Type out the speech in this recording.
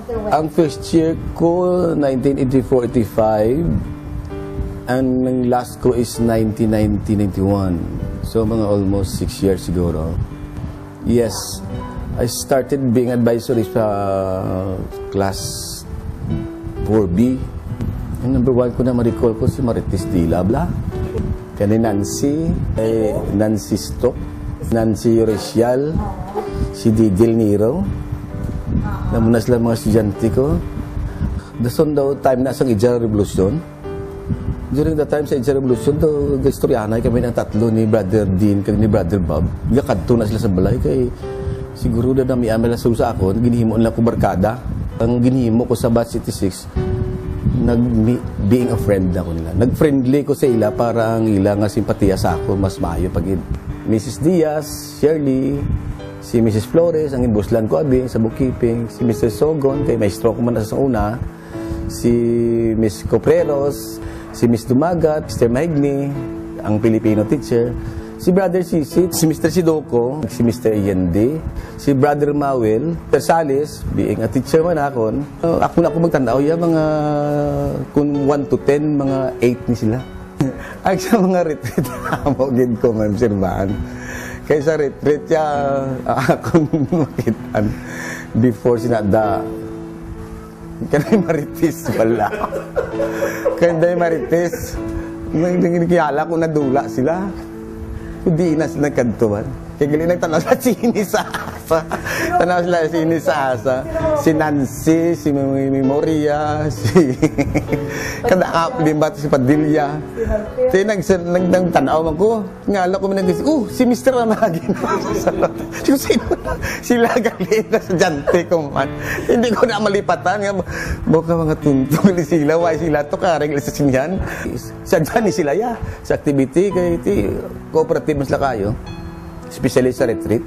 Ang first year ko, 1984-85. And last ko is 1990-91. So, mga almost 6 years siguro. Yes, I started being advisory sa class 4B. Yung number 1 ko na ma-recall ko si Marites Dilabla. Kani Nancy, Nancy Stock, Nancy Yoresial, si Didil Niro. Namuna sila mga estudyante ko. Dason daw time na sa Ijara Revolution. During the time sa Ijara Revolution, daw istoryanay kami ng tatlo ni Brother Dean kag ni Brother Bob. Gakadto na sila sa balay kay siguro na may amel na sa ako. Ginihimo lang ko barkada. Ang ginihimo ko sa Batch 86, being a friend ako nila. Nag-friendly ko sa ila para ang ila nga simpatiya sa ako mas maayo pag Mrs. Diaz, Shirley, si Mrs. Flores, ang imbuslan ko abi sa bookkeeping, si Mr. Sogon, kay maestro ko man sa una, si Miss Copreros, si Miss Dumagat, Mr. Mahigni, ang Filipino teacher, si Brother Sisit, si Mr. Sidoko, si Mr. Yende, si Brother Mawel, Mr. Salis, being a teacher man akon. Ako na ako magtanaw, mga kung 1 to 10, mga 8 ni sila. Ay sa mga retreat, mo gid ko man sirbahan. Kaya sa retreat ya akong makitaan before sinada. Kanay Marites wala. Kanay Marites, nagkiyala ko nadula sila. Hindi na sila nagkantuan. Kaya galing nagtanaw sa sini sa asa. Tanaw sila sa sini sa asa. Si Nancy, si Memoria, si Kadakap, limbat si Padilla. Kaya nagtanaw ko. Ngala ko managis, si Mr. Ramagin. Sila galing na sa jante ko man. Hindi ko na malipatan. Buka mga tuntong sila. Why sila to kareng sa sinyan. Sa dyan sila ya. Sa activity, kaya cooperative mas kayo. Especially sa retreat.